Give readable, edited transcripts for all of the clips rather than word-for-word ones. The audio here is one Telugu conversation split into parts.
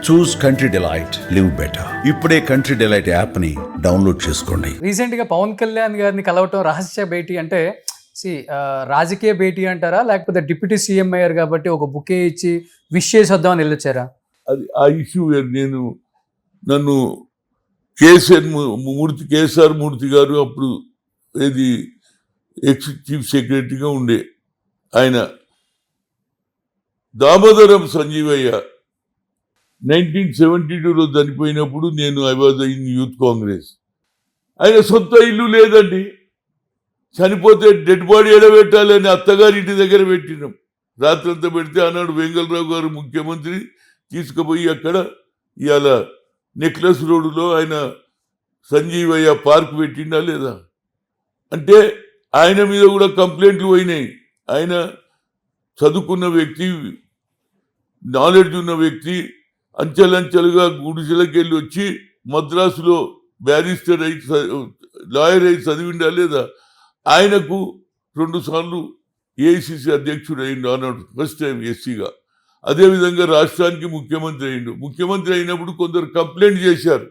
చూస్ కంట్రీ డిలైట్, లివ్ బెటర్. ఇప్పుడే కంట్రీ డిలైట్ యాప్ ని డౌన్లోడ్ చేసుకోండి. రీసెంట్ గా పవన్ కళ్యాణ్ గారిని కలవటం రహస్య భేటీ అంటే రాజకీయ భేటీ అంటారా, లేకపోతే డిప్యూటీ సీఎం అయ్యారు కాబట్టి ఒక బుకే ఇచ్చి విష్ చేసి వద్దామని వెళ్ళొచ్చారా? అది ఆ ఇష్యూ నన్ను కేఎస్ఆర్ మూర్తి గారు అప్పుడు ఏది ఎక్స్ చీఫ్ సెక్రటరీగా ఉండే ఆయన దామోదరం సంజీవయ్య 1972లో చనిపోయినప్పుడు I was in youth Congress. ఆయన సొంత ఇల్లు లేదండి. చనిపోతే డెడ్ బాడీ ఎడబెట్టాలని అత్తగారి ఇంటి దగ్గర పెట్టినాం. రాత్రంతా పెడితే ఆనాడు వెంగళరావు గారు ముఖ్యమంత్రి తీసుకుపోయి అక్కడ ఇవాళ నెక్లెస్ రోడ్డులో ఆయన సంజీవయ్య పార్క్ పెట్టిండా లేదా అంటే ఆయన మీద కూడా కంప్లైంట్లు పోయినాయి. ఆయన చదువుకున్న వ్యక్తి, నాలెడ్జ్ ఉన్న వ్యక్తి, అంచెలంచెలుగా గుడిసెలకు వెళ్ళి వచ్చి మద్రాసులో బ్యారిస్టర్ అయి లాయర్ అయి చదివిండా లేదా. ఆయనకు 2 సార్లు ఏఐసిసి అధ్యక్షుడు అయిండు అన్నాడు, ఫస్ట్ టైం ఎస్సీగా. అదేవిధంగా రాష్ట్రానికి ముఖ్యమంత్రి అయిండు. ముఖ్యమంత్రి అయినప్పుడు కొందరు కంప్లైంట్ చేశారు,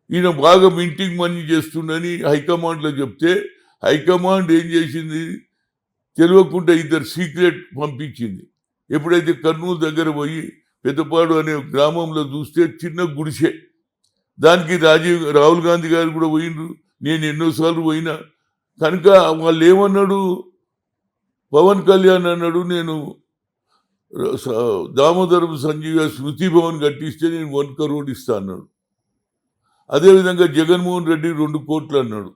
ఈయన బాగా మింటింగ్ మనీ చేస్తుండని హైకమాండ్లో చెప్తే హైకమాండ్ ఏం చేసింది, తెలియకుండా 2 సీక్రెట్ పంపించింది. ఎప్పుడైతే కర్నూలు దగ్గర పోయి పెద్దపాడు అనే గ్రామంలో చూస్తే చిన్న గుడిసె, దానికి రాహుల్ గాంధీ గారు కూడా పోయిండ్రు, నేను ఎన్నోసార్లు పోయినా. కనుక వాళ్ళు ఏమన్నాడు, పవన్ కళ్యాణ్ అన్నాడు, నేను దామోదరం సంజీవ స్మృతి భవన్ కట్టిస్తే నేను 1 crore ఇస్తా అన్నాడు. అదేవిధంగా జగన్మోహన్ రెడ్డి 2 కోట్లు అన్నాడు.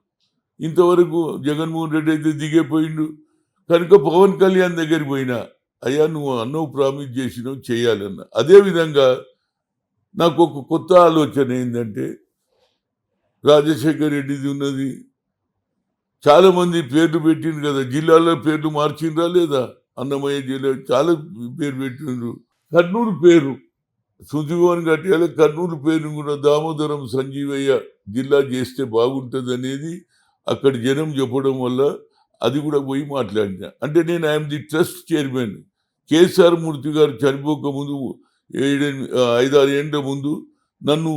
ఇంతవరకు జగన్మోహన్ రెడ్డి అయితే దిగేపోయిండు. కనుక పవన్ కళ్యాణ్ దగ్గరికి పోయినా, అయ్యా నువ్వు అన్నో ప్రామిస్ చేసినావు చేయాలన్న. అదేవిధంగా నాకు ఒక కొత్త ఆలోచన ఏంటంటే, రాజశేఖర్ రెడ్డిది ఉన్నది, చాలామంది పేర్లు పెట్టిండ్రు కదా, జిల్లాలో పేర్లు మార్చిండ్రా లేదా, అన్నమయ్య జిల్లా చాలా పేరు పెట్టిండ్రు. కర్నూలు పేరు సుజీవన్ కట్టాలి, కర్నూలు పేరు కూడా దామోదరం సంజీవయ్య జిల్లా చేస్తే బాగుంటుంది అనేది అక్కడ జనం చెప్పడం వల్ల అది కూడా పోయి మాట్లాడినా. అంటే నేను I'm the trust chairman. KSR Murthy గారు చనిపోక ముందు 5-6 ఏళ్ళ ముందు నన్ను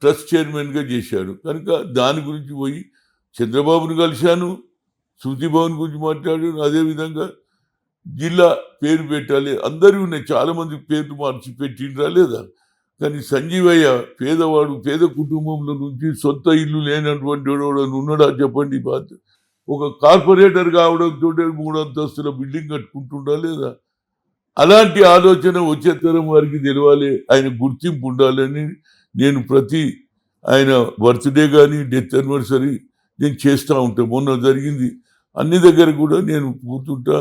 ట్రస్ట్ చైర్మన్గా చేశాడు. కనుక దాని గురించి పోయి చంద్రబాబును కలిశాను, శృతి భవన్ గురించి మాట్లాడాను. అదేవిధంగా జిల్లా పేరు పెట్టాలి, అందరూ ఉన్నాయి, చాలామంది పేర్లు మార్చి పెట్టిండ్రా లేదా. కానీ సంజీవయ్య పేదవాడు, పేద కుటుంబంలో నుంచి సొంత ఇల్లు లేనటువంటి వాడు ఉన్నాడా చెప్పండి. బాధ ఒక కార్పొరేటర్ కావడంతో 3 అంతస్తుల బిల్డింగ్ కట్టుకుంటుండా లేదా. అలాంటి ఆలోచన వచ్చే తరం వారికి తెలవాలి, ఆయన గుర్తింపు ఉండాలని నేను ప్రతి ఆయన బర్త్డే కానీ డెత్ యానివర్సరీ నేను చేస్తూ ఉంటాను. మొన్న జరిగింది అన్ని దగ్గర కూడా నేను పోతుంటా,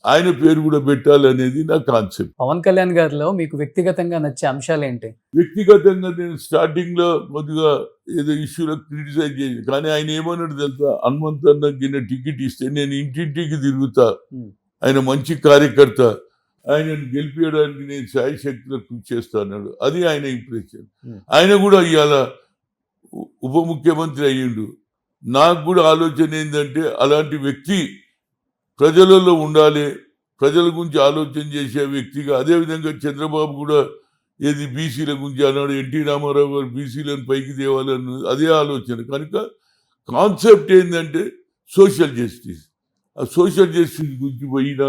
ఆయన పేరు కూడా పెట్టాలనేది నా కాన్సెప్ట్. పవన్ కళ్యాణ్ గారిలో మీకు వ్యక్తిగతంగా నచ్చే అంశాలు ఏంటి? వ్యక్తిగతంగా నేను స్టార్టింగ్లో కొద్దిగా ఏదో ఇష్యూలో క్రిటిసైజ్ చేసి, కానీ ఆయన ఏమన్నాడు తెలుసా, హనుమంతన్న గిన్నె టికెట్ ఇస్తే నేను ఇంటింటికి తిరుగుతా, ఆయన మంచి కార్యకర్త, ఆయనను గెలిపించడానికి నేను శాయశక్తిలో కృషి చేస్తా అన్నాడు. అది ఆయన ఇంప్రెషన్. ఆయన కూడా ఇవాళ ఉప ముఖ్యమంత్రి అయ్యిండు. నాకు కూడా ఆలోచన ఏంటంటే అలాంటి వ్యక్తి ప్రజలలో ఉండాలి, ప్రజల గురించి ఆలోచన చేసే వ్యక్తిగా. అదేవిధంగా చంద్రబాబు కూడా ఏది బీసీల గురించి అన్నాడు, ఎన్టీ రామారావు గారు బీసీలను పైకి తేవాలన్న అదే ఆలోచన. కనుక కాన్సెప్ట్ ఏంటంటే సోషల్ జస్టిస్. ఆ సోషల్ జస్టిస్ గురించి పోయినా,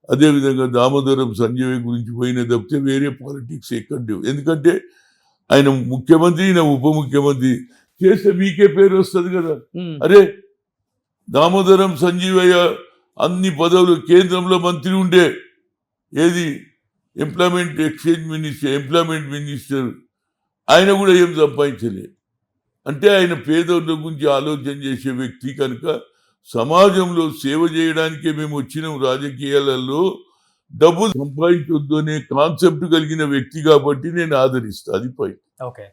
అదేవిధంగా దామోదరం సంజయ్ గురించి పోయినా తప్పితే వేరే పాలిటిక్స్ ఎక్కడ లేవు. ఎందుకంటే ఆయన ముఖ్యమంత్రి, నా ఉప ముఖ్యమంత్రి చేస్తే మీకే పేరు వస్తుంది కదా. అరే దామోదరం సంజీవయ్య అన్ని పదవులు, కేంద్రంలో మంత్రి ఉండే, ఏది ఎంప్లాయ్మెంట్ మినిస్టర్, ఆయన కూడా ఏం సంపాదించలే. అంటే ఆయన పేదల గురించి ఆలోచన చేసే వ్యక్తి. కనుక సమాజంలో సేవ చేయడానికే మేము వచ్చినాం. రాజకీయాలలో డబ్బు సంపాదించొద్దు అనే కాన్సెప్ట్ కలిగిన వ్యక్తి కాబట్టి నేను ఆదరిస్తాను. అది పై. ఓకే.